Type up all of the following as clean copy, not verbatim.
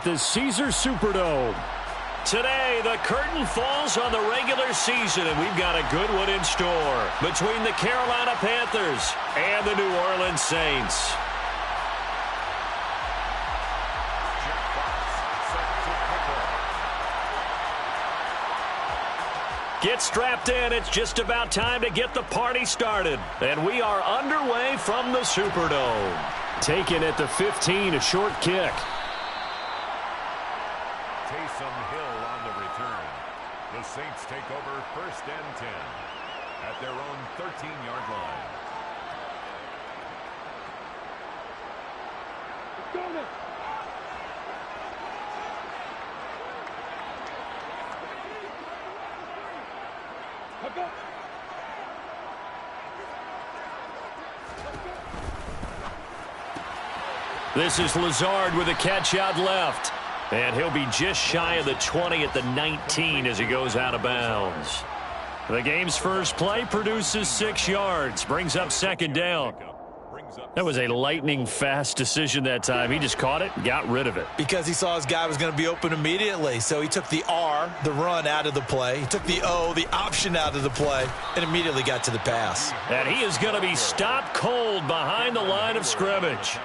the Caesars Superdome. Today, the curtain falls on the regular season, and we've got a good one in store between the Carolina Panthers and the New Orleans Saints. Get strapped in. It's just about time to get the party started. And we are underway from the Superdome. Taken at the 15, a short kick. Taysom Hill on the return. The Saints take over 1st and 10 at their own 13-yard line. This is Lazard with a catch out left. And he'll be just shy of the 20 at the 19 as he goes out of bounds. The game's first play produces 6 yards. Brings up 2nd down. That was a lightning-fast decision that time. He just caught it and got rid of it. Because he saw his guy was going to be open immediately. So he took the R, the run, out of the play. He took the O, the option, out of the play, and immediately got to the pass. And he is going to be stopped cold behind the line of scrimmage.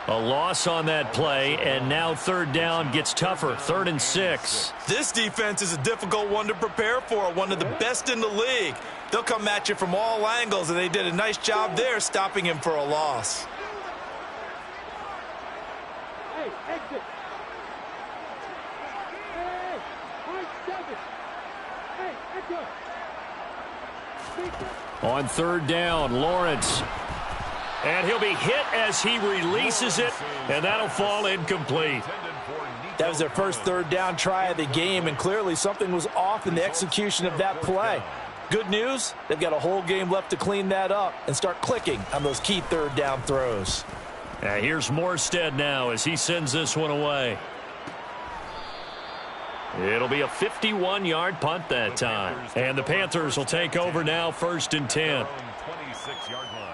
A loss on that play, and now 3rd down gets tougher, 3rd and 6. This defense is a difficult one to prepare for, one of the best in the league. They'll come at you from all angles, and they did a nice job there stopping him for a loss. Hey, exit. On 3rd down, Lawrence. And he'll be hit as he releases it, and that'll fall incomplete. That was their first 3rd down try of the game, and clearly something was off in the execution of that play. Good news, they've got a whole game left to clean that up and start clicking on those key 3rd down throws. Here's Morstead now as he sends this one away. It'll be a 51-yard punt that time. And the Panthers will take over now, 1st and 10. 26-yard line.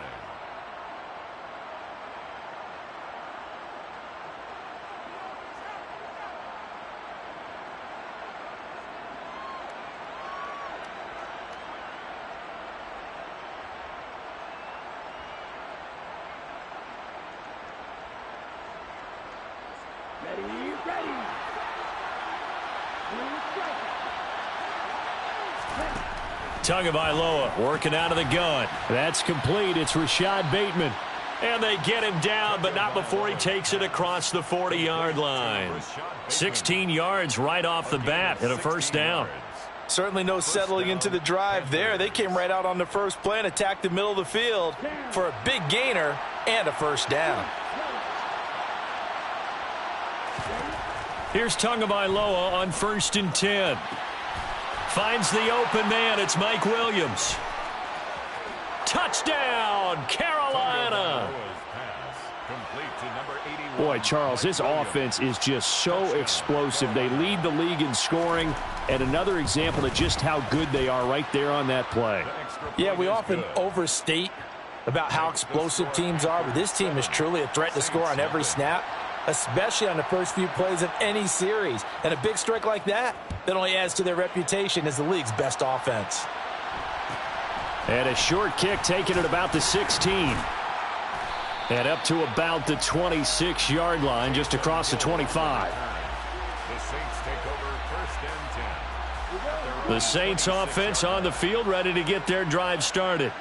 Tagovailoa working out of the gun. That's complete. It's Rashad Bateman. And they get him down, but not before he takes it across the 40-yard line. 16 yards right off the bat and a 1st down. Certainly no settling into the drive there. They came right out on the first play and attacked the middle of the field for a big gainer and a 1st down. Here's Tagovailoa on 1st and 10. Finds the open man. It's Mike Williams. Touchdown, Carolina. Boy, Charles, this offense is just so explosive. They lead the league in scoring, and another example of just how good they are right there on that play. Yeah, we often overstate about how explosive teams are, but this team is truly a threat to score on every snap, especially on the first few plays of any series. And a big strike like that only adds to their reputation as the league's best offense. And a short kick taken at about the 16. And up to about the 26-yard line, just across the 25. The Saints take over 1st and 10. The Saints offense on the field, ready to get their drive started.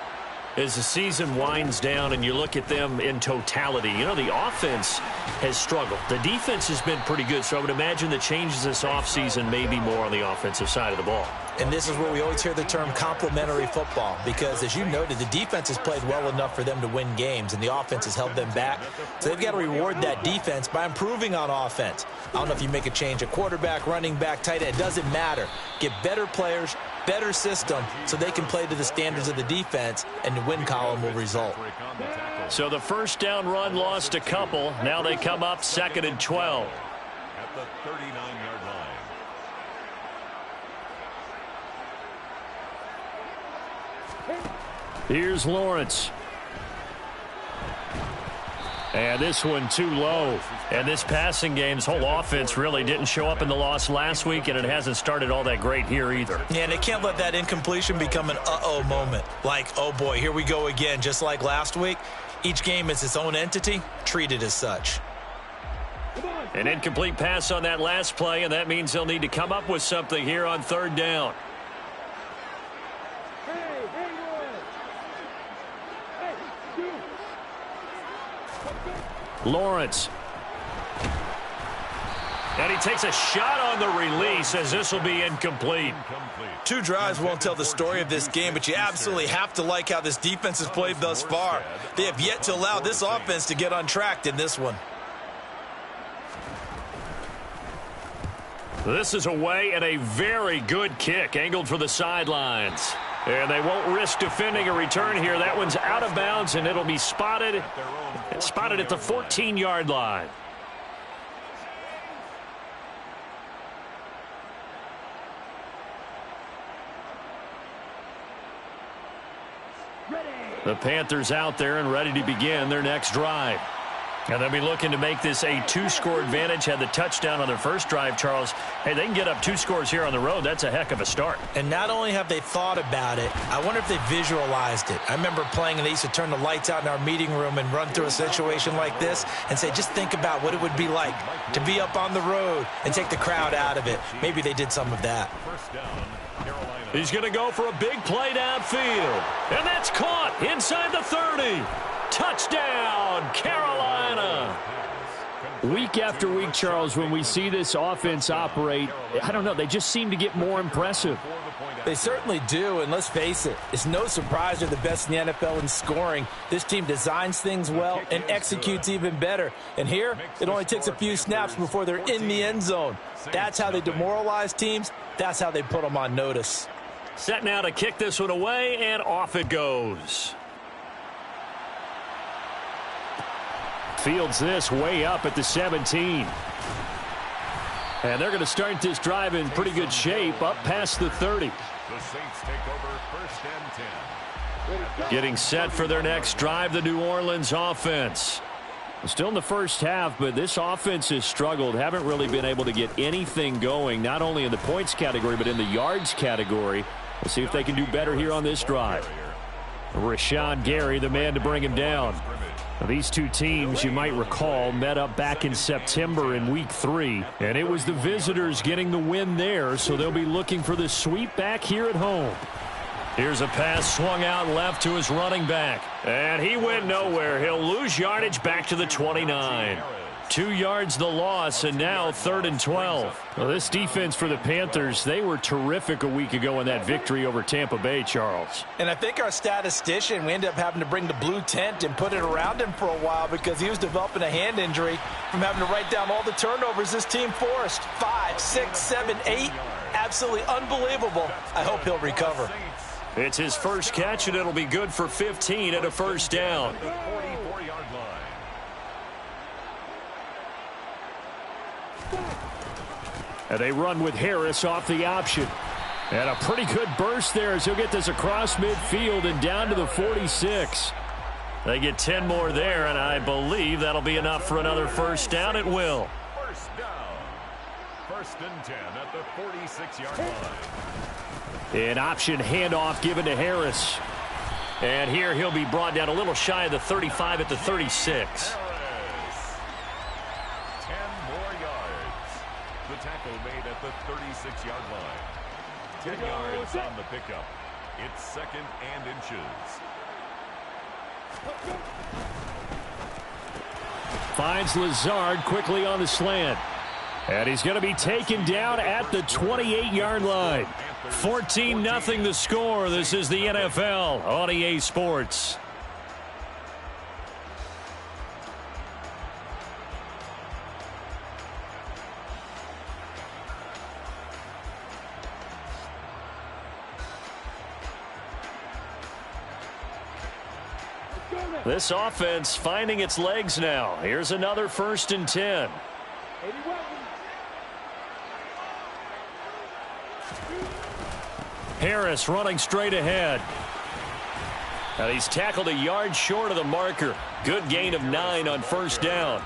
As the season winds down and you look at them in totality, you know, the offense has struggled. The defense has been pretty good, so I would imagine the changes this offseason may be more on the offensive side of the ball. And this is where we always hear the term complementary football, because as you noted, the defense has played well enough for them to win games, and the offense has held them back. So they've got to reward that defense by improving on offense. I don't know if you make a change at quarterback, running back, tight end. It doesn't matter. Get better players, better system, so they can play to the standards of the defense, and the win column will result. So the 1st down run lost a couple. Now they come up 2nd and 12. At the 39-yard line. Here's Lawrence. And this one too low. And this passing game's whole offense really didn't show up in the loss last week, and it hasn't started all that great here either. Yeah, and they can't let that incompletion become an uh-oh moment. Like, oh boy, here we go again, just like last week. Each game is its own entity, treated as such. An incomplete pass on that last play, and that means they'll need to come up with something here on third down. Lawrence. And he takes a shot on the release as this will be incomplete. Two drives won't tell the story of this game, but you absolutely have to like how this defense has played thus far. They have yet to allow this offense to get untracked in this one. This is away and a very good kick angled for the sidelines. And they won't risk defending a return here. That one's out of bounds, and it'll be spotted at the 14-yard line. The Panthers out there and ready to begin their next drive. And they'll be looking to make this a two-score advantage. Had the touchdown on their first drive, Charles. Hey, they can get up 2 scores here on the road. That's a heck of a start. And not only have they thought about it, I wonder if they visualized it. I remember playing, and they used to turn the lights out in our meeting room and run through a situation like this and say, just think about what it would be like to be up on the road and take the crowd out of it. Maybe they did some of that. He's going to go for a big play downfield. And that's caught inside the 30. Touchdown, Carolina. Week after week, Charles, when we see this offense operate, I don't know, they just seem to get more impressive. They certainly do, and let's face it, it's no surprise they're the best in the NFL in scoring. This team designs things well and executes even better. And here, it only takes a few snaps before they're in the end zone. That's how they demoralize teams. That's how they put them on notice. Set now to kick this one away, and off it goes. Fields this way up at the 17. And they're going to start this drive in pretty good shape, up past the 30. The Saints take over 1st and 10. Getting set for their next drive, the New Orleans offense. Still in the first half, but this offense has struggled. Haven't really been able to get anything going, not only in the points category, but in the yards category. We'll see if they can do better here on this drive. Rashawn Gary, the man to bring him down. Now, these two teams, you might recall, met up back in September in Week 3, and it was the visitors getting the win there, so they'll be looking for the sweep back here at home. Here's a pass swung out left to his running back, and he went nowhere. He'll lose yardage back to the 29. 2 yards the loss, and now 3rd and 12. Well, this defense for the Panthers, they were terrific a week ago in that victory over Tampa Bay, Charles. And I think our statistician, we ended up having to bring the blue tent and put it around him for a while because he was developing a hand injury from having to write down all the turnovers this team forced. 5, 6, 7, 8. Absolutely unbelievable. I hope he'll recover. It's his first catch, and it'll be good for 15 at a first down. And they run with Harris off the option. And a pretty good burst there as he'll get this across midfield and down to the 46. They get 10 more there, and I believe that'll be enough for another first down. It will. First down. 1st and 10 at the 46-yard line. An option handoff given to Harris. And here he'll be brought down a little shy of the 35 at the 36. Harris. 10 more yards. The tackle made at the 36-yard line. 10 yards on the pickup. It's 2nd and inches. Finds Lazard quickly on the slant. And he's going to be taken down at the 28-yard line. 14-0 the score. This is the NFL on EA Sports. This offense finding its legs now. Here's another 1st and 10. Harris running straight ahead. And he's tackled a yard short of the marker. Good gain of 9 on first down.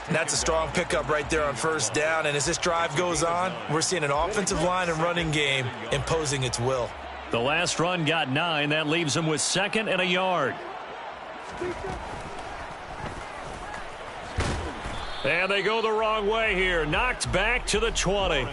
And that's a strong pickup right there on first down. And as this drive goes on, we're seeing an offensive line and running game imposing its will. The last run got 9. That leaves him with 2nd and a yard. And they go the wrong way here. Knocked back to the 20.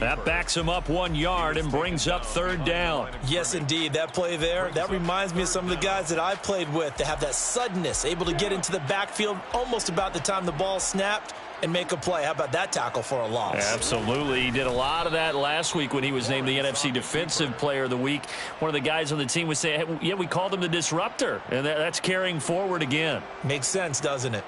That backs him up 1 yard and brings up 3rd down. Yes, indeed. That play there, that reminds me of some of the guys that I played with that have that suddenness, able to get into the backfield almost about the time the ball snapped and make a play. How about that tackle for a loss? Absolutely. He did a lot of that last week when he was named the NFC Defensive Player of the Week. One of the guys on the team would say, hey, yeah, we called him the disruptor. And that's carrying forward again. Makes sense, doesn't it?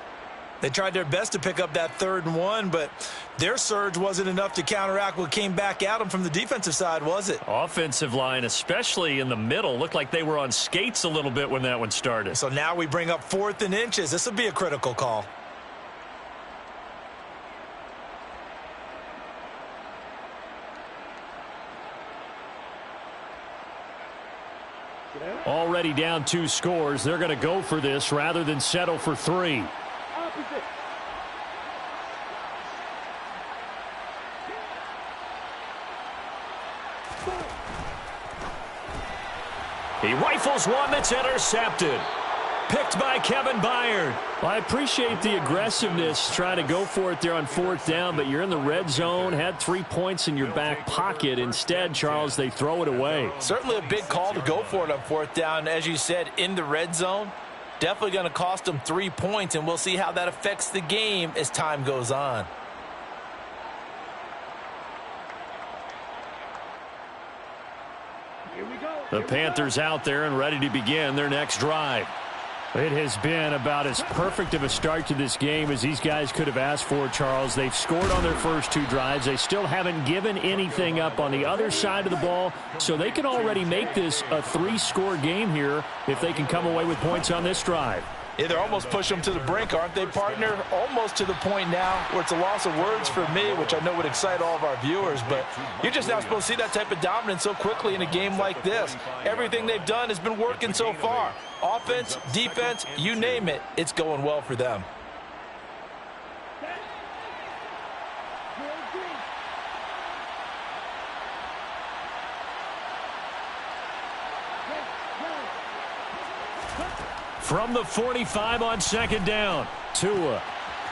They tried their best to pick up that 3rd and 1, but their surge wasn't enough to counteract what came back at them from the defensive side, was it? Offensive line, especially in the middle, looked like they were on skates a little bit when that one started. So now we bring up 4th and inches. This will be a critical call. Already down 2 scores. They're going to go for this rather than settle for 3. He rifles one that's intercepted. Picked by Kevin Byard. Well, I appreciate the aggressiveness trying to go for it there on 4th down, but you're in the red zone, had 3 points in your back pocket. Instead, Charles, they throw it away. Certainly a big call to go for it on 4th down. As you said, in the red zone, definitely going to cost them 3 points, and we'll see how that affects the game as time goes on. The Panthers out there and ready to begin their next drive. It has been about as perfect of a start to this game as these guys could have asked for, Charles. They've scored on their first 2 drives. They still haven't given anything up on the other side of the ball, so they can already make this a 3-score game here if they can come away with points on this drive. Yeah, they're almost pushing them to the brink, aren't they, partner? Almost to the point now where it's a loss of words for me, which I know would excite all of our viewers, but you're just not supposed to see that type of dominance so quickly in a game like this. Everything they've done has been working so far. Offense, defense, you name it, it's going well for them. From the 45 on 2nd down, Tua.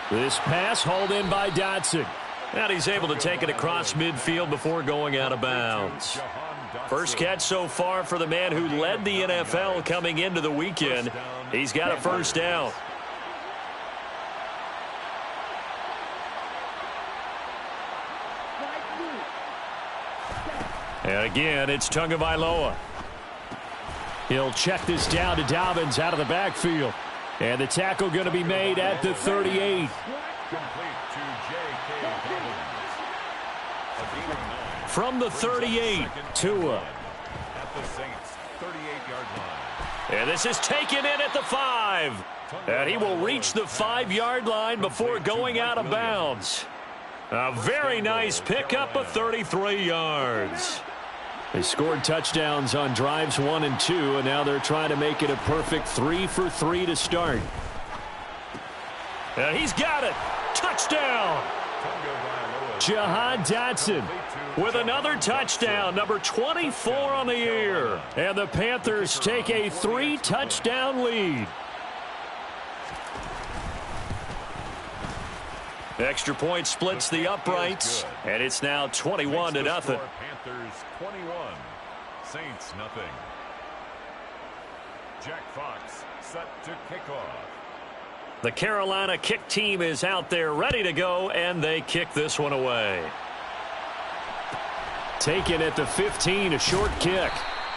This pass hauled in by Dotson. And he's able to take it across midfield before going out of bounds. First catch so far for the man who led the NFL coming into the weekend. He's got a first down. And again, it's Tagovailoa. He'll check this down to Dobbins out of the backfield. And the tackle going to be made at the 38. From the 38, Tua. At the Saints' 38-yard line. And this is taken in at the 5. And he will reach the 5-yard line before going out of bounds. A very nice pickup of 33 yards. They scored touchdowns on drives 1 and 2, and now they're trying to make it a perfect 3 for 3 to start. And he's got it. Touchdown. Jahan Dotson With another touchdown, number 24 on the year. And the Panthers take a 3-touchdown lead. Extra point splits the uprights, and it's now 21-0. Panthers 21, Saints nothing. Jack Fox set to kick off. The Carolina kick team is out there ready to go, and they kick this one away. Taken at the 15, a short kick.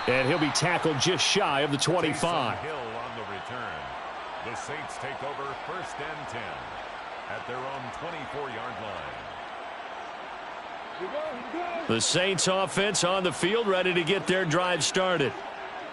And he'll be tackled just shy of the 25. Hill on the return. The Saints take over 1st and 10 at their own 24-yard line. The Saints offense on the field ready to get their drive started.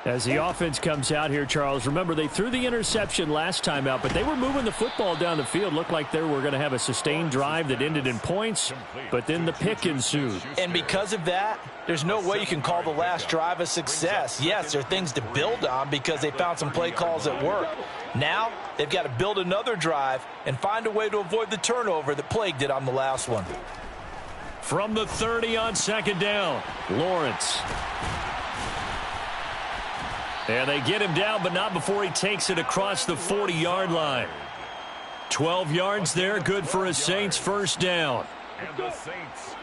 As the offense comes out here, Charles, remember they threw the interception last time out, but they were moving the football down the field. Looked like they were going to have a sustained drive that ended in points, but then the pick ensued. And because of that, there's no way you can call the last drive a success. Yes, there are things to build on because they found some play calls that work. Now, they've got to build another drive and find a way to avoid the turnover that plagued it on the last one. From the 30 on second down, Lawrence. And they get him down, but not before he takes it across the 40-yard line. 12 yards there, good for a Saints first down. And the Saints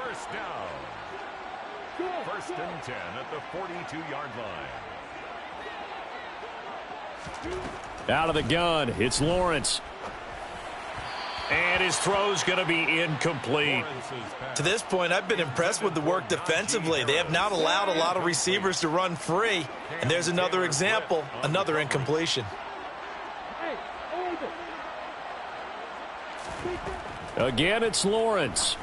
first down. First and 10 at the 42-yard line. Out of the gun, it's Lawrence. And his throw's going to be incomplete. To this point, I've been impressed with the work defensively. They have not allowed a lot of receivers to run free. And there's another example, another incompletion. Again, it's Lawrence.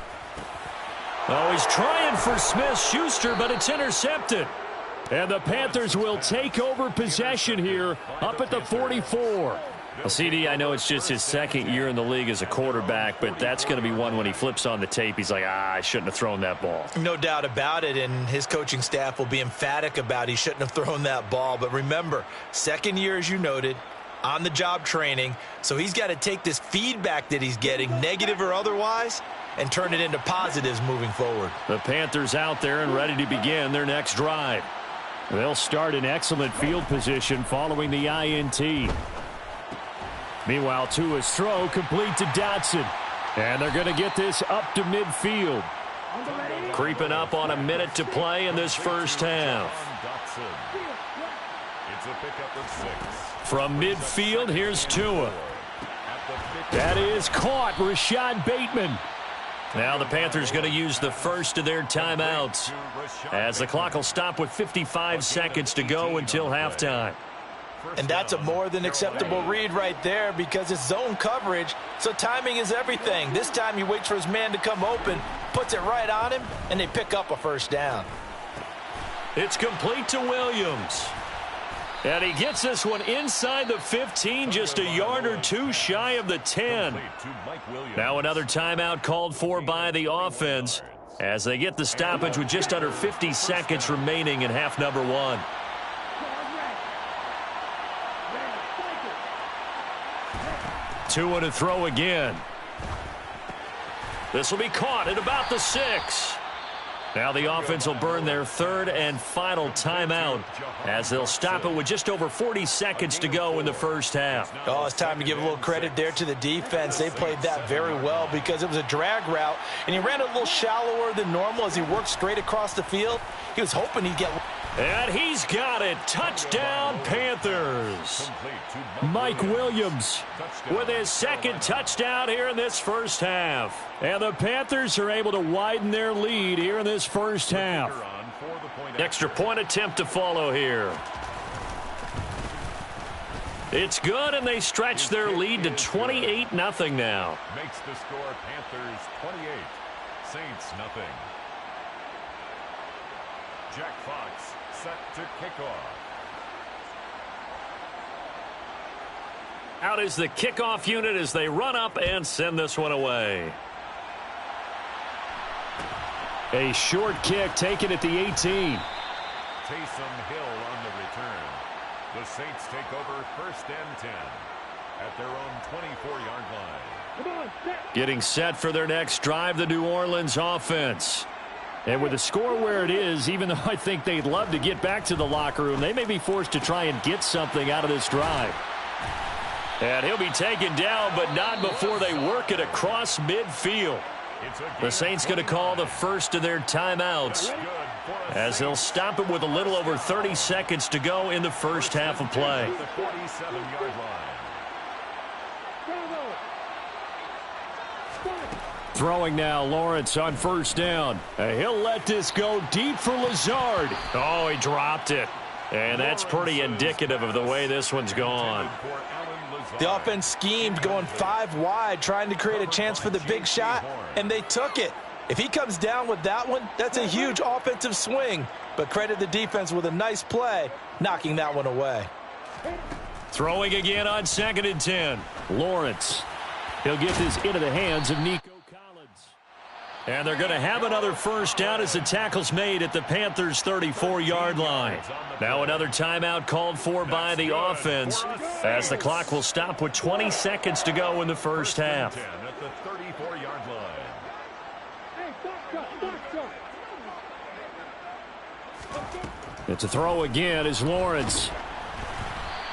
Oh, he's trying for Smith-Schuster, but it's intercepted. And the Panthers will take over possession here up at the 44. Well, CD, I know it's just his second year in the league as a quarterback, but that's going to be one when he flips on the tape. He's like, I shouldn't have thrown that ball. No doubt about it, and his coaching staff will be emphatic about he shouldn't have thrown that ball. But remember, second year, as you noted, on-the-job training, so he's got to take this feedback that he's getting, negative or otherwise, and turn it into positives moving forward. The Panthers out there and ready to begin their next drive. They'll start in excellent field position following the INT. Meanwhile, Tua's throw complete to Dotson. And they're going to get this up to midfield. Creeping up on a minute to play in this first half. It's a pickup of 6. From midfield, here's Tua. That is caught, Rashad Bateman. Now the Panthers going to use the first of their timeouts as the clock will stop with 55 seconds to go until halftime. And that's a more than acceptable read right there because it's zone coverage, so timing is everything. This time he waits for his man to come open, puts it right on him, and they pick up a first down. It's complete to Williams. And he gets this one inside the 15, just a yard or two shy of the 10. Now another timeout called for by the offense as they get the stoppage with just under 50 seconds remaining in half number 1. Tua to throw again. This will be caught at about the 6. Now the offense will burn their third and final timeout as they'll stop it with just over 40 seconds to go in the first half. Oh, it's time to give a little credit there to the defense. They played that very well because it was a drag route, and he ran a little shallower than normal as he worked straight across the field. He was hoping he'd get... And he's got it. Touchdown, Panthers. Mike Williams with his second touchdown here in this first half. And the Panthers are able to widen their lead here in this first half. Extra point attempt to follow here. It's good, and they stretch their lead to 28-0 now. Makes the score Panthers 28, Saints nothing. Jack Fox set to kick off. Out is the kickoff unit as they run up and send this one away. A short kick taken at the 18. Taysom Hill on the return. The Saints take over first and 10 at their own 24-yard line. Getting set for their next drive, the New Orleans offense. And with the score where it is, even though I think they'd love to get back to the locker room, they may be forced to try and get something out of this drive. And he'll be taken down, but not before they work it across midfield. The Saints going to call the first of their timeouts as they'll stop it with a little over 30 seconds to go in the first half of play. Throwing now, Lawrence on first down. He'll let this go deep for Lazard. Oh, he dropped it. And that's pretty indicative of the way this one's gone. The offense schemed going 5 wide, trying to create a chance for the big shot, and they took it. If he comes down with that one, that's a huge offensive swing. But credit the defense with a nice play, knocking that one away. Throwing again on 2nd and 10. Lawrence. He'll get this into the hands of Nico Collins. And they're going to have another first down as the tackle's made at the Panthers' 34-yard line. Now another timeout called for by the offense as the clock will stop with 20 seconds to go in the first half. At the 34-yard line. It's a throw again as Lawrence.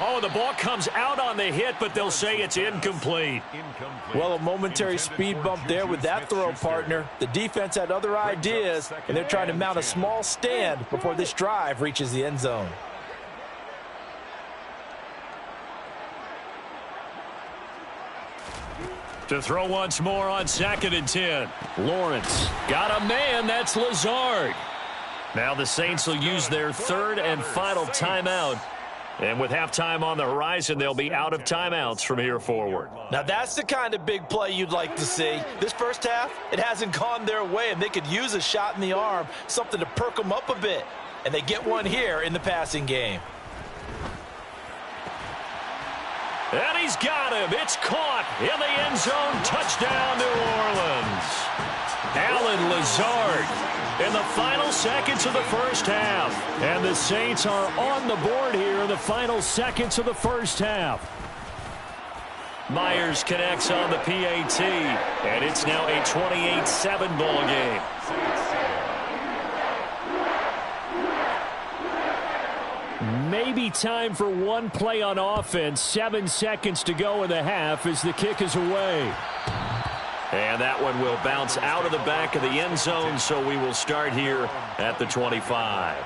Oh, the ball comes out on the hit, but they'll say it's incomplete. Well, a momentary speed bump there with that throw, partner. The defense had other ideas, and they're trying to mount a small stand before this drive reaches the end zone. To throw once more on 2nd and 10. Lawrence. Got a man, that's Lazard. Now the Saints will use their 3rd and final timeout. And with halftime on the horizon, they'll be out of timeouts from here forward. Now that's the kind of big play you'd like to see. This first half, it hasn't gone their way, and they could use a shot in the arm, something to perk them up a bit. And they get one here in the passing game. And he's got him. It's caught in the end zone. Touchdown, New Orleans. Allen Lazard in the final seconds of the first half. And the Saints are on the board here in the final seconds of the first half. Myers connects on the PAT, and it's now a 28-7 ball game. Maybe time for one play on offense. 7 seconds to go in the half as the kick is away. And that one will bounce out of the back of the end zone, so we will start here at the 25.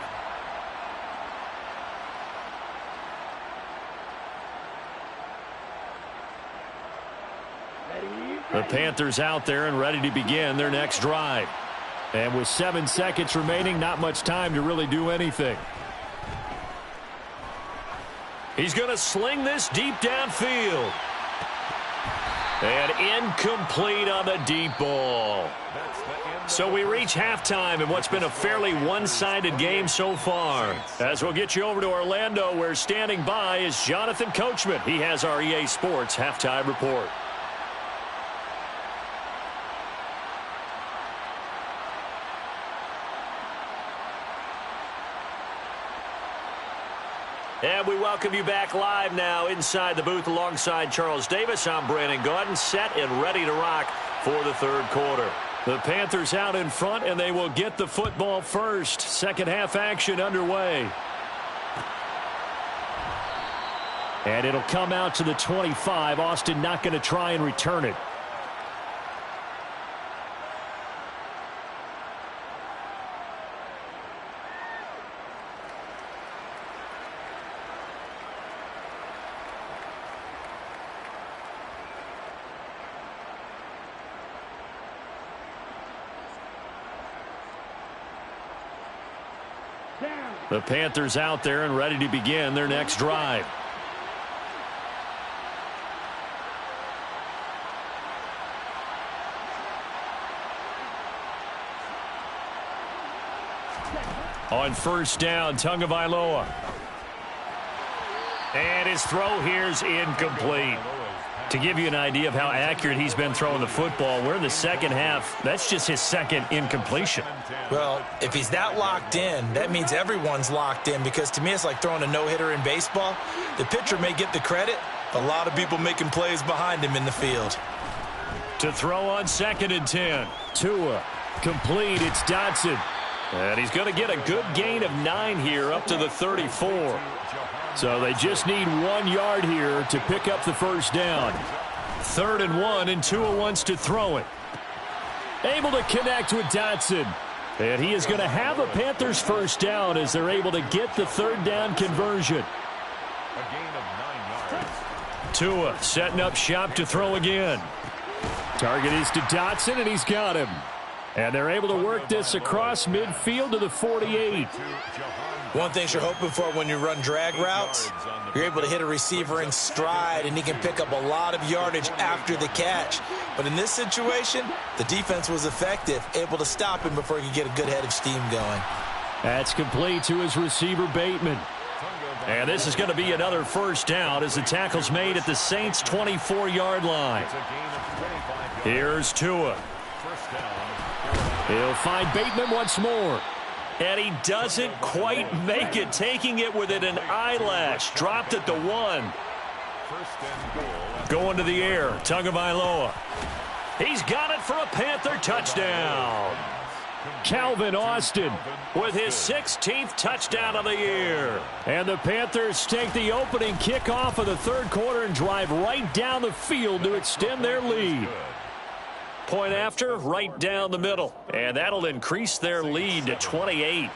The Panthers out there and ready to begin their next drive. And with 7 seconds remaining, not much time to really do anything. He's going to sling this deep downfield. And incomplete on the deep ball. So we reach halftime in what's been a fairly one-sided game so far. As we'll get you over to Orlando, where standing by is Jonathan Coachman. He has our EA Sports halftime report. And we welcome you back live now inside the booth alongside Charles Davis. I'm Brandon Gaudin, set and ready to rock for the third quarter. The Panthers out in front, and they will get the football first. Second half action underway. And it'll come out to the 25. Austin not going to try and return it. The Panthers out there and ready to begin their next drive. On first down, Tagovailoa. And his throw here's incomplete. To give you an idea of how accurate he's been throwing the football, we're in the second half. That's just his second incompletion. Well, if he's that locked in, that means everyone's locked in, because to me it's like throwing a no-hitter in baseball. The pitcher may get the credit, a lot of people making plays behind him in the field. To throw on 2nd and 10. Tua, complete, it's Dotson. And he's going to get a good gain of 9 here up to the 34. So they just need 1 yard here to pick up the first down. 3rd and 1, and Tua wants to throw it. Able to connect with Dotson. And he is going to have a Panthers first down as they're able to get the 3rd down conversion. A gain of 9 yards. Tua setting up shop to throw again. Target is to Dotson, and he's got him. And they're able to work this across midfield to the 48. One thing you're hoping for when you run drag routes, you're able to hit a receiver in stride, and he can pick up a lot of yardage after the catch. But in this situation, the defense was effective, able to stop him before he could get a good head of steam going. That's complete to his receiver, Bateman. And this is going to be another first down as the tackle's made at the Saints' 24-yard line. Here's Tua. He'll find Bateman once more. And he doesn't quite make it, taking it within an eyelash. Dropped at the 1. Going to the air, Tagovailoa. He's got it for a Panther touchdown. Calvin Austin with his 16th touchdown of the year. And the Panthers take the opening kickoff of the third quarter and drive right down the field to extend their lead. Point after, right down the middle. And that'll increase their lead to 28.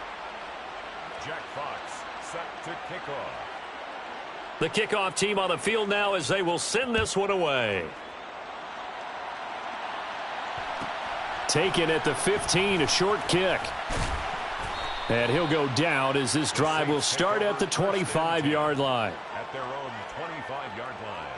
Jack Fox set to kick off. The kickoff team on the field now as they will send this one away. Taken at the 15, a short kick. And he'll go down as this drive will start at the 25-yard line. At their own 25-yard line.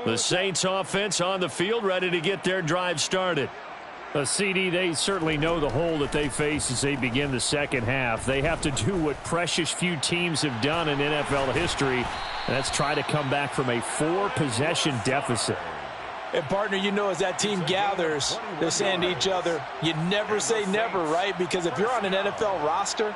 The Saints offense on the field, ready to get their drive started. CD, they certainly know the hole that they face as they begin the second half. They have to do what precious few teams have done in NFL history, and that's try to come back from a 4-possession deficit. And, partner, you know, as that team gathers, they're saying to each other, you never say never, right? Because if you're on an NFL roster,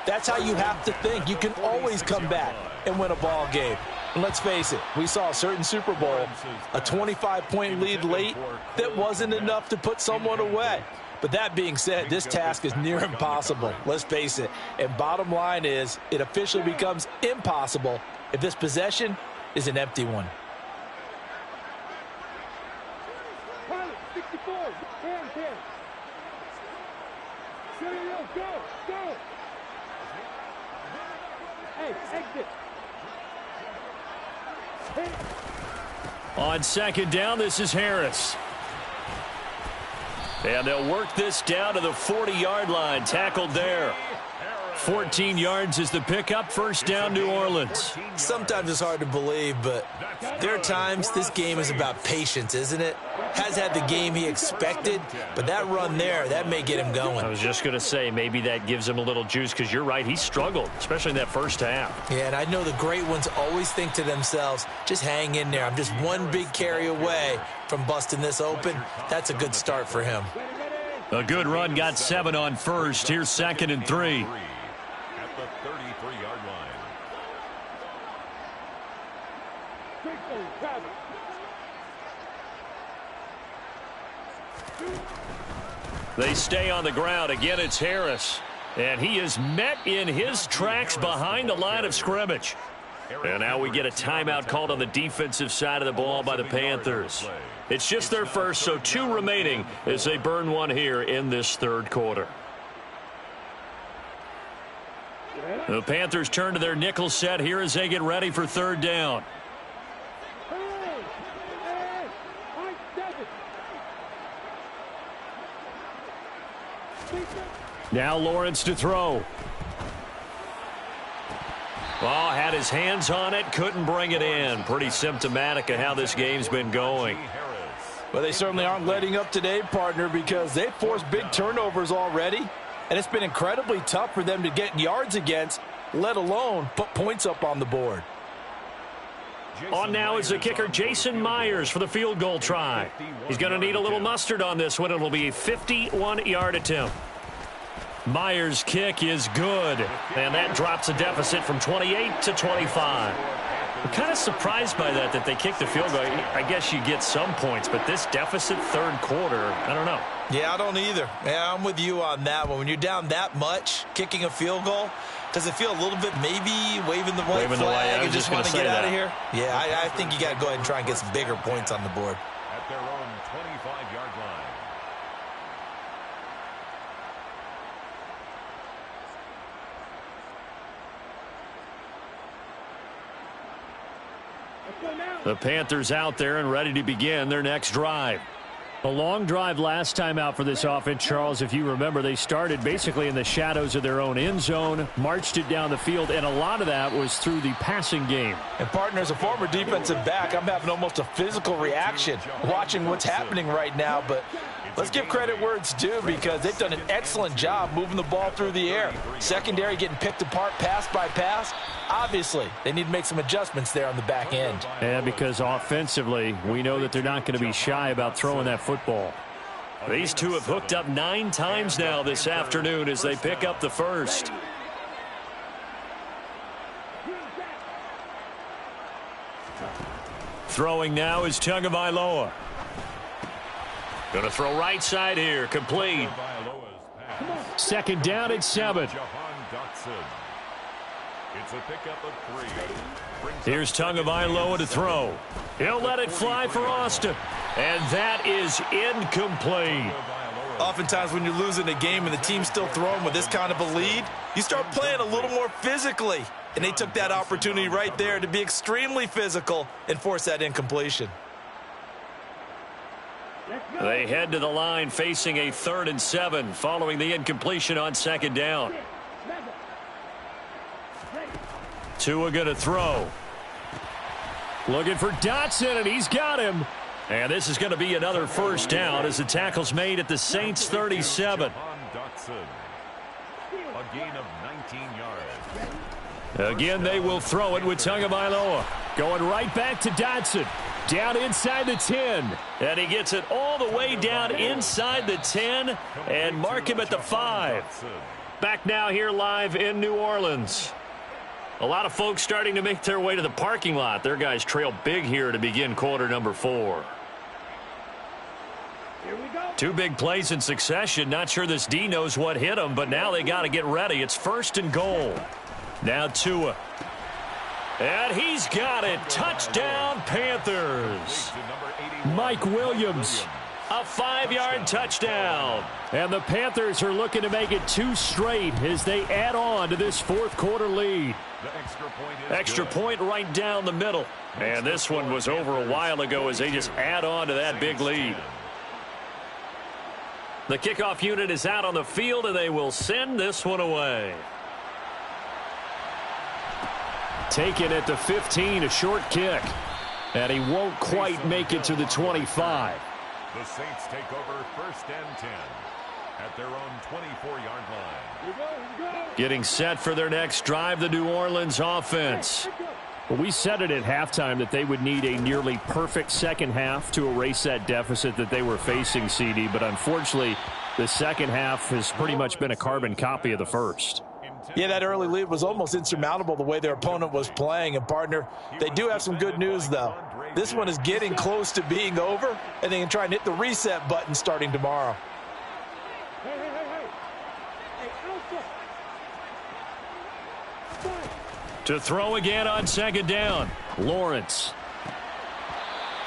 that's how you have to think. You can always come back and win a ball game. And let's face it, we saw a certain Super Bowl, a 25-point lead late that wasn't enough to put someone away. But that being said, this task is near impossible. Let's face it. And bottom line is, it officially becomes impossible if this possession is an empty one. Pilot, 64, hands, hands. Go. Hey, exit. On second down, this is Harris. And they'll work this down to the 40-yard line. Tackled there. 14 yards is the pickup. First down, New Orleans. Sometimes it's hard to believe, but there are times this game is about patience, isn't it? Has had the game he expected, but that run there, that may get him going. I was just going to say, maybe that gives him a little juice, because you're right, he struggled, especially in that first half. Yeah, and I know the great ones always think to themselves, just hang in there. I'm just one big carry away from busting this open. That's a good start for him. A good run, got 7 on first. Here's 2nd and 3. At the 33-yard line. They stay on the ground. Again, it's Harris. And he is met in his tracks behind the line of scrimmage. And now we get a timeout called on the defensive side of the ball by the Panthers. It's just their first, so 2 remaining as they burn one here in this third quarter. The Panthers turn to their nickel set here as they get ready for third down. Now Lawrence to throw. Well, had his hands on it, couldn't bring it in. Pretty symptomatic of how this game's been going. Well, they certainly aren't letting up today, partner, because they've forced big turnovers already. And it's been incredibly tough for them to get yards against, let alone put points up on the board. On now is the kicker, Jason Myers, for the field goal try. He's going to need a little mustard on this one. It'll be a 51-yard attempt. Myers' kick is good, and that drops a deficit from 28 to 25. I'm kind of surprised by that they kicked the field goal. I guess you get some points, but this deficit third quarter, I don't know. Yeah, I don't either. Yeah, I'm with you on that one. When you're down that much, kicking a field goal, does it feel a little bit maybe waving the white flag and just want to get out of here? Yeah, I think you got to go ahead and try and get some bigger points on the board. At their own 25-yard line. The Panthers out there and ready to begin their next drive. A long drive last time out for this offense, Charles. If you remember, they started basically in the shadows of their own end zone, marched it down the field, and a lot of that was through the passing game. And, partner, as a former defensive back, I'm having almost a physical reaction watching what's happening right now. But let's give credit where it's due because they've done an excellent job moving the ball through the air. Secondary getting picked apart pass by pass. Obviously, they need to make some adjustments there on the back end. And because offensively, we know that they're not going to be shy about throwing that football. These two have hooked up 9 times now this afternoon as they pick up the first. Throwing now is Tagovailoa. Going to throw right side here, complete. Second down at 7. It's a pickup of 3. Here's Tagovailoa to throw. He'll let it fly for Austin. And that is incomplete. Oftentimes when you're losing a game and the team's still throwing with this kind of a lead, you start playing a little more physically. And they took that opportunity right there to be extremely physical and force that incompletion. They head to the line facing a 3rd and 7 following the incompletion on second down. Tua going to throw. Looking for Dotson, and he's got him. And this is going to be another first down as the tackle's made at the Saints 37. A gain of 19 yards. Again, they will throw it with Tagovailoa. Going right back to Dotson. Down inside the 10. And he gets it all the way down inside the 10 and mark him at the 5. Back now here live in New Orleans. A lot of folks starting to make their way to the parking lot. Their guys trail big here to begin quarter number 4. Here we go. 2 big plays in succession. Not sure this D knows what hit them, but now they got to get ready. It's 1st and goal. Now Tua. And he's got it. Touchdown, Panthers. Mike Williams. A 5-yard touchdown. And the Panthers are looking to make it 2 straight as they add on to this 4th quarter lead. Extra point right down the middle. And this one was over a while ago as they just add on to that big lead. The kickoff unit is out on the field, and they will send this one away. Taken at the 15, a short kick. And he won't quite make it to the 25. The Saints take over 1st and 10 at their own 24-yard line. Getting set for their next drive, the New Orleans offense. Well, we said it at halftime that they would need a nearly perfect second half to erase that deficit that they were facing, CD. But unfortunately, the second half has pretty much been a carbon copy of the first. Yeah, that early lead was almost insurmountable the way their opponent was playing. And, partner, they do have some good news, though. This one is getting close to being over, and they can try and hit the reset button starting tomorrow. To throw again on second down, Lawrence.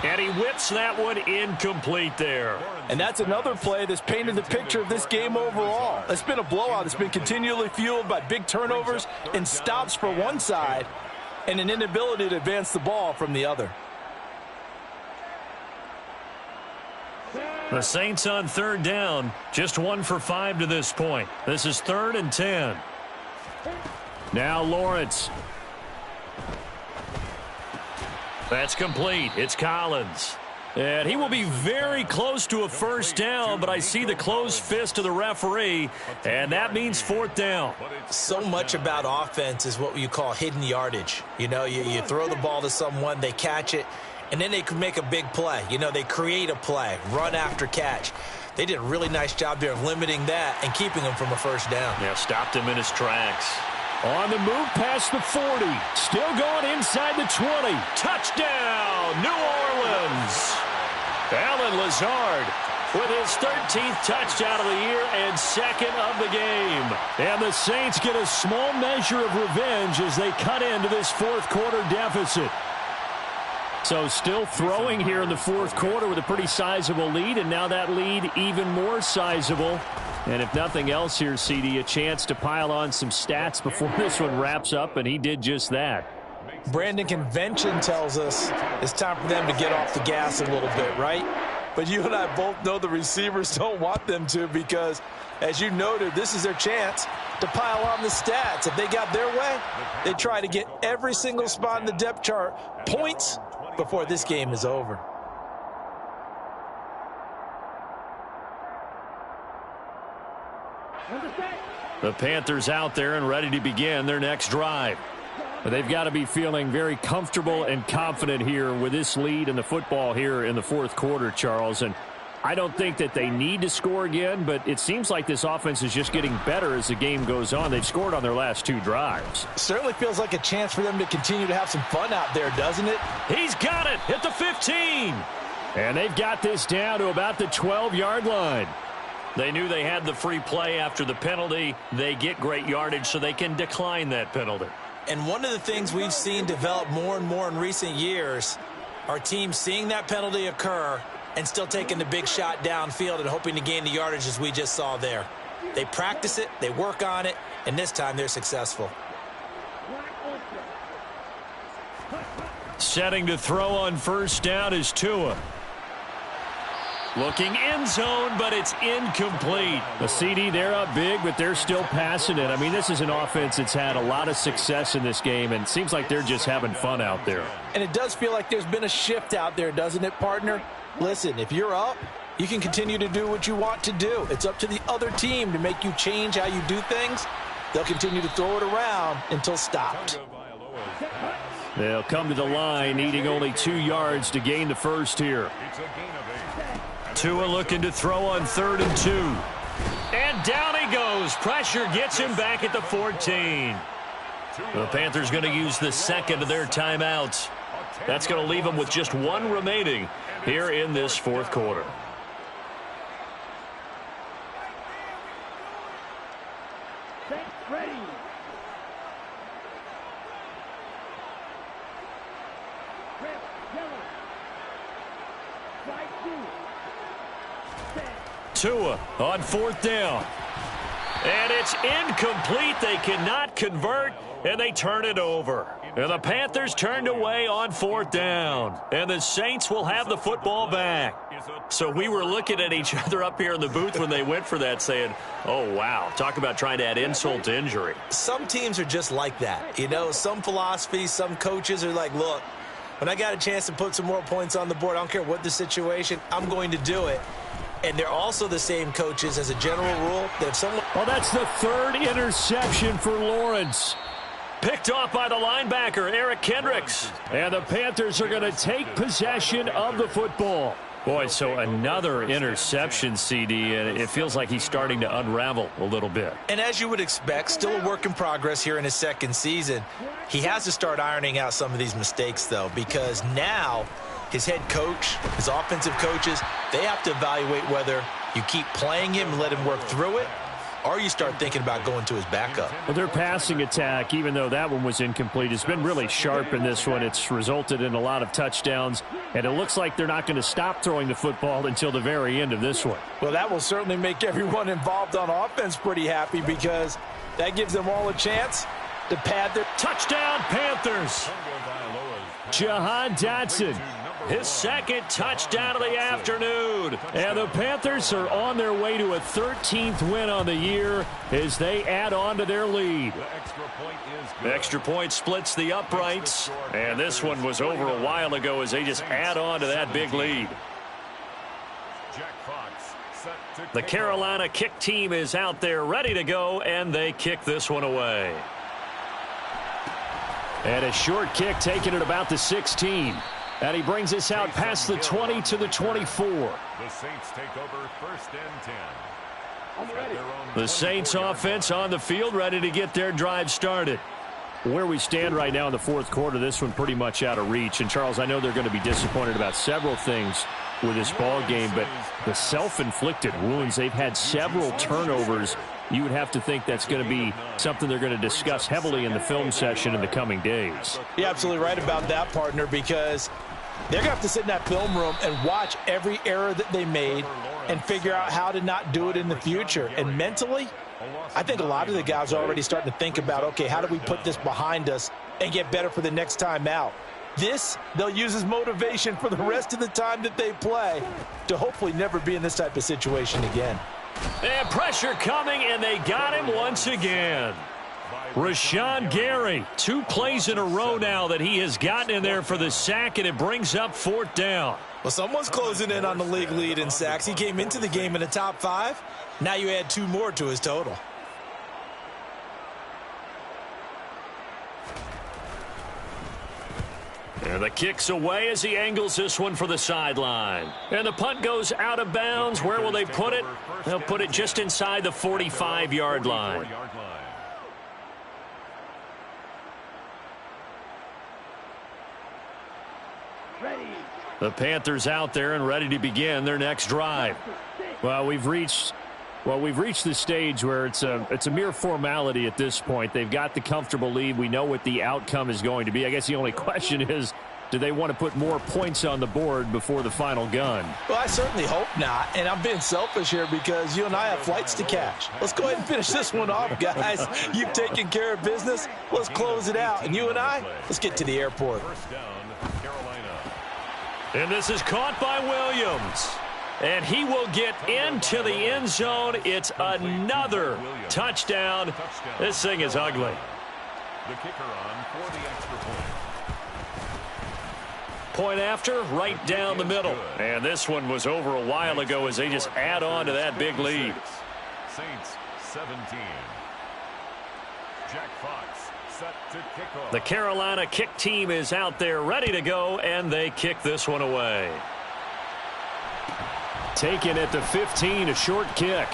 And he whips that one incomplete there. And that's another play that's painted the picture of this game overall. It's been a blowout. It's been continually fueled by big turnovers and stops for one side and an inability to advance the ball from the other. The Saints on 3rd down, just 1 for 5 to this point. This is 3rd and 10. Now Lawrence. That's complete. It's Collins. And he will be very close to a first down, but I see the closed fist of the referee, and that means 4th down. So much about offense is what you call hidden yardage. You know, you throw the ball to someone, they catch it, and then they can make a big play. You know, they create a play, run after catch. They did a really nice job there of limiting that and keeping him from a first down. Yeah, stopped him in his tracks. On the move past the 40. Still going inside the 20. Touchdown, New Orleans. Allen Lazard with his 13th touchdown of the year and 2nd of the game. And the Saints get a small measure of revenge as they cut into this 4th quarter deficit. So still throwing here in the 4th quarter with a pretty sizable lead, and now that lead even more sizable. And if nothing else here, CD, a chance to pile on some stats before this one wraps up, and he did just that. Brandon, convention tells us it's time for them to get off the gas a little bit, right? but you and I both know the receivers don't want them to because, as you noted, this is their chance to pile on the stats. If they got their way, they try to get every single spot in the depth chart points before this game is over. The Panthers out there and ready to begin their next drive. They've got to be feeling very comfortable and confident here with this lead in the football here in the fourth quarter, Charles. And I don't think that they need to score again, but it seems like this offense is just getting better as the game goes on. They've scored on their last 2 drives. Certainly feels like a chance for them to continue to have some fun out there, doesn't it? He's got it at the 15. And they've got this down to about the 12-yard line. They knew they had the free play after the penalty. They get great yardage so they can decline that penalty. And one of the things we've seen develop more and more in recent years are teams seeing that penalty occur and still taking the big shot downfield and hoping to gain the yardage as we just saw there. They practice it, they work on it, and this time they're successful. Setting to throw on first down is Tua. Looking end zone, but it's incomplete. The CD, they're up big, but they're still passing it. I mean, this is an offense that's had a lot of success in this game, and it seems like they're just having fun out there. And it does feel like there's been a shift out there, doesn't it, partner? Listen, if you're up, you can continue to do what you want to do. It's up to the other team to make you change how you do things. They'll continue to throw it around until stopped. They'll come to the line, needing only 2 yards to gain the first here. Tua looking to throw on 3rd and 2. And down he goes. Pressure gets him back at the 14. The Panthers going to use the second of their timeouts. That's going to leave them with just 1 remaining here in this fourth quarter. Ready. Red, yellow. Flag 2. Tua on 4th down. And it's incomplete. They cannot convert, and they turn it over. And the Panthers turned away on 4th down. And the Saints will have the football back. So we were looking at each other up here in the booth when they went for that saying, oh, wow, talk about trying to add insult to injury. Some teams are just like that. You know, some philosophies, some coaches are like, look, when I got a chance to put some more points on the board, I don't care what the situation, I'm going to do it. And they're also the same coaches as a general rule that if someone... Well, that's the 3rd interception for Lawrence. Picked off by the linebacker, Eric Kendricks. And the Panthers are going to take possession of the football. Boy, so another interception, CD, and it feels like he's starting to unravel a little bit. And as you would expect, still a work in progress here in his 2nd season. He has to start ironing out some of these mistakes, though, because now his head coach, his offensive coaches, they have to evaluate whether you keep playing him and let him work through it, or you start thinking about going to his backup. Well, their passing attack, even though that one was incomplete, has been really sharp in this one. It's resulted in a lot of touchdowns, and it looks like they're not going to stop throwing the football until the very end of this one. Well, that will certainly make everyone involved on offense pretty happy because that gives them all a chance to pad their... Touchdown, Panthers! Jahan Dotson. His 2nd touchdown of the afternoon. And the Panthers are on their way to a 13th win on the year as they add on to their lead. The extra point splits the uprights. And this one was over a while ago as they just add on to that big lead. The Carolina kick team is out there ready to go, and they kick this one away. And a short kick taken at about the 16. And he brings us out past the 20 to the 24. The Saints take over 1st and 10. The Saints offense on the field ready to get their drive started. Where we stand right now in the fourth quarter, this one pretty much out of reach. And, Charles, I know they're going to be disappointed about several things with this ball game, but the self-inflicted wounds, they've had several turnovers. You would have to think that's going to be something they're going to discuss heavily in the film session in the coming days. You're absolutely right about that, partner, because they're going to have to sit in that film room and watch every error that they made and figure out how to not do it in the future. And mentally, I think a lot of the guys are already starting to think about, okay, how do we put this behind us and get better for the next time out? This, they'll use as motivation for the rest of the time that they play to hopefully never be in this type of situation again. And pressure coming, and they got him once again. Rashawn Gary, 2 plays in a row now that he has gotten in there for the sack, and it brings up 4th down. Well, someone's closing in on the league lead in sacks. He came into the game in the top 5. Now you add 2 more to his total. And the kick's away as he angles this one for the sideline. And the punt goes out of bounds. Where will they put it? They'll put it just inside the 45-yard line. The Panthers out there and ready to begin their next drive. Well, we've reached the stage where it's a mere formality at this point. They've got the comfortable lead. We know what the outcome is going to be. I guess the only question is, do they want to put more points on the board before the final gun? Well, I certainly hope not, and I'm being selfish here because you and I have flights to catch. Let's go ahead and finish this one off, guys. You've taken care of business. Let's close it out. And you and I, let's get to the airport. And this is caught by Williams. And he will get into the end zone. It's another touchdown. This thing is ugly. The kicker on for the extra point. Point after, right down the middle. And this one was over a while ago as they just add on to that big lead. Saints 17. Jack Fox set to kick off. The Carolina kick team is out there ready to go, and they kick this one away. Taken at the 15, a short kick.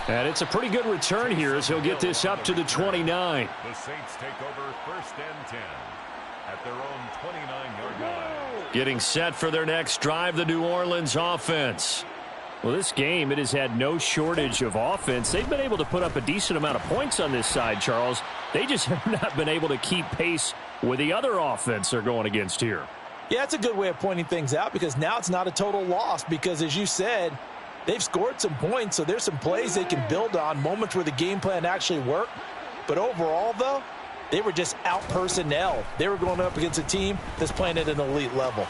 And it's a pretty good return here as he'll get this up to the 29. The Saints take over 1st and 10 at their own 29-yard line. Getting set for their next drive, the New Orleans offense. Well, this game, it has had no shortage of offense. They've been able to put up a decent amount of points on this side, Charles. They just have not been able to keep pace with the other offense they're going against here. Yeah, that's a good way of pointing things out because now it's not a total loss because, as you said, they've scored some points, so there's some plays they can build on, moments where the game plan actually worked. But overall, though, they were just out-personnel. They were going up against a team that's playing at an elite level.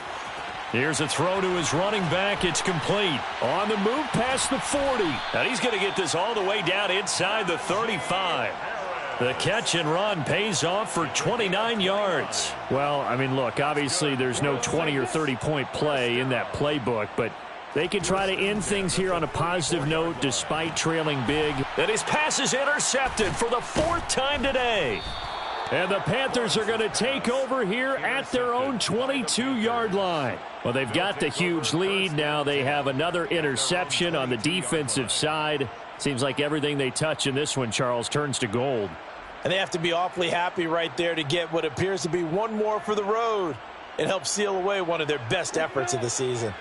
Here's a throw to his running back. It's complete. On the move past the 40. And he's going to get this all the way down inside the 35. The catch and run pays off for 29 yards. Well, I mean, look, obviously there's no 20 or 30-point play in that playbook, but they can try to end things here on a positive note despite trailing big. And his pass is intercepted for the 4th time today. And the Panthers are going to take over here at their own 22-yard line. Well, they've got the huge lead. Now they have another interception on the defensive side. Seems like everything they touch in this one, Charles, turns to gold. And they have to be awfully happy right there to get what appears to be one more for the road. It helps seal away one of their best efforts of the season.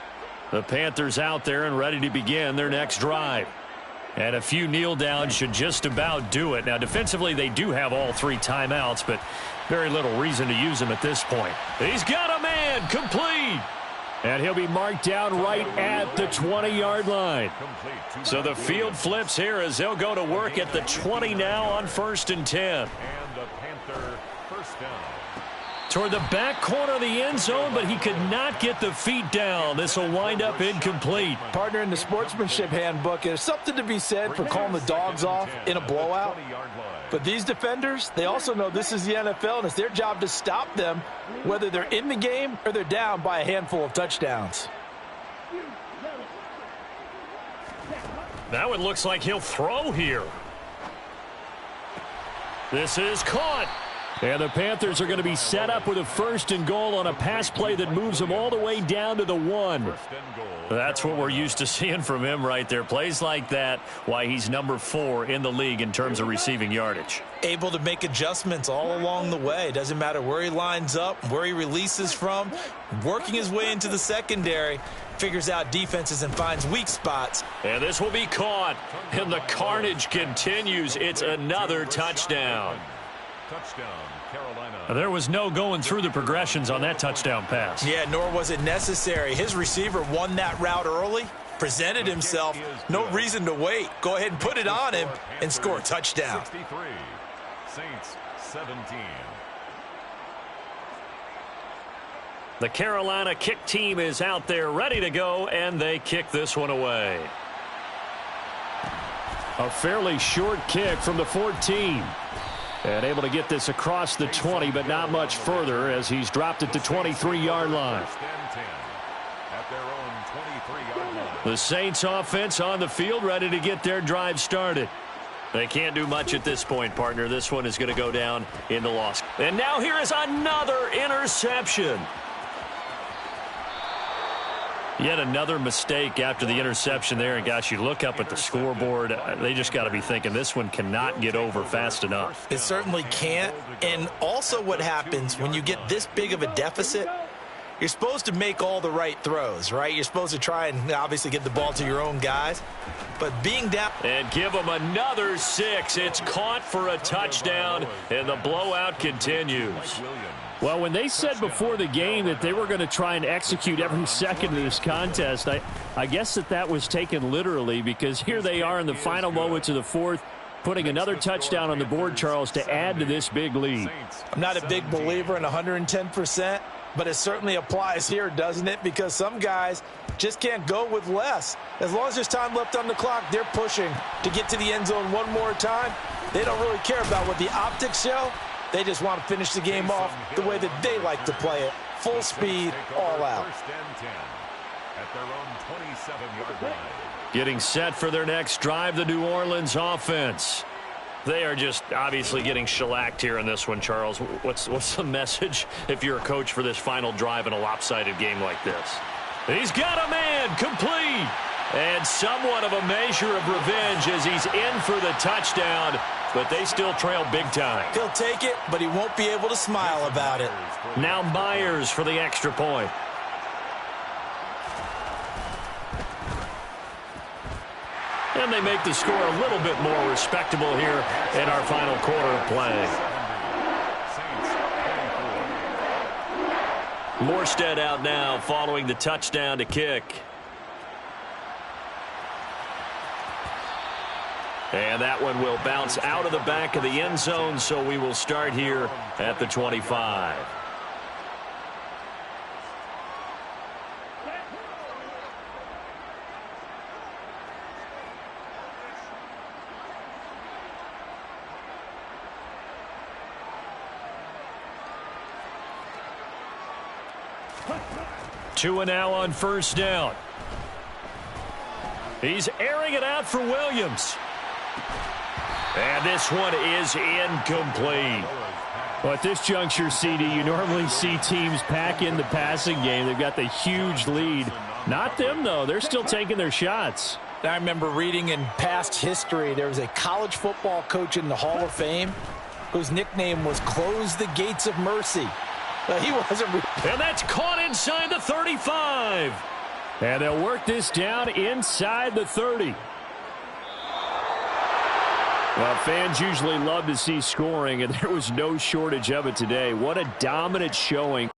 The Panthers out there and ready to begin their next drive. And a few kneel downs should just about do it. Now, defensively, they do have all 3 timeouts, but very little reason to use them at this point. He's got a man, complete. And he'll be marked down right at the 20-yard line. So the field flips here as they'll go to work at the 20 now on 1st and 10. And the Panther first down. Toward the back corner of the end zone, but he could not get the feet down. This will wind up incomplete. Partner, in the sportsmanship handbook, there's something to be said for calling the dogs off in a blowout. But these defenders, they also know this is the NFL, and it's their job to stop them, whether they're in the game or they're down by a handful of touchdowns. Now it looks like he'll throw here. This is caught. And the Panthers are going to be set up with a 1st and goal on a pass play that moves them all the way down to the 1. That's what we're used to seeing from him right there. Plays like that, why he's number 4 in the league in terms of receiving yardage. Able to make adjustments all along the way. Doesn't matter where he lines up, where he releases from. Working his way into the secondary. Figures out defenses and finds weak spots. And this will be caught. And the carnage continues. It's another touchdown. Touchdown, Carolina. There was no going through the progressions on that touchdown pass. Yeah, nor was it necessary. His receiver won that route early, presented himself, no reason to wait. Go ahead and put it on him and score a touchdown. 63, Saints 17. The Carolina kick team is out there ready to go, and they kick this one away. A fairly short kick from the 14. And able to get this across the 20, but not much further as he's dropped it to 23-yard line. The Saints offense on the field ready to get their drive started. They can't do much at this point, partner. This one is going to go down in the loss. And now here is another interception. Yet another mistake after the interception there. And, gosh, you look up at the scoreboard. They just got to be thinking this one cannot get over fast enough. It certainly can't. And also what happens when you get this big of a deficit, you're supposed to make all the right throws, right? You're supposed to try and obviously get the ball to your own guys. But being down... And give them another 6. It's caught for a touchdown, and the blowout continues. Well, when they said before the game that they were going to try and execute every second of this contest, I guess that was taken literally, because here they are in the final moments of the fourth, putting another touchdown on the board, Charles, to add to this big lead. I'm not a big believer in 110%, but it certainly applies here, doesn't it? Because some guys just can't go with less. As long as there's time left on the clock, they're pushing to get to the end zone one more time. They don't really care about what the optics show. They just want to finish the game off the way that they like to play it. Full speed, all out. Getting set for their next drive, the New Orleans offense. They are just obviously getting shellacked here in this one, Charles. What's the message if you're a coach for this final drive in a lopsided game like this? He's got a man, complete. And somewhat of a measure of revenge as he's in for the touchdown, but they still trail big time. He'll take it, but he won't be able to smile about it. Now Myers for the extra point. And they make the score a little bit more respectable here in our final quarter of play. Morstead out now following the touchdown to kick. And that one will bounce out of the back of the end zone, so we will start here at the 25. Tua now on first down. He's airing it out for Williams. And this one is incomplete. Well, at this juncture, CD, you normally see teams pack in the passing game. They've got the huge lead. Not them, though. They're still taking their shots. I remember reading in past history, there was a college football coach in the Hall of Fame whose nickname was Close the Gates of Mercy. He wasn't. And that's caught inside the 35. And they'll work this down inside the 30. Well, fans usually love to see scoring, and there was no shortage of it today. What a dominant showing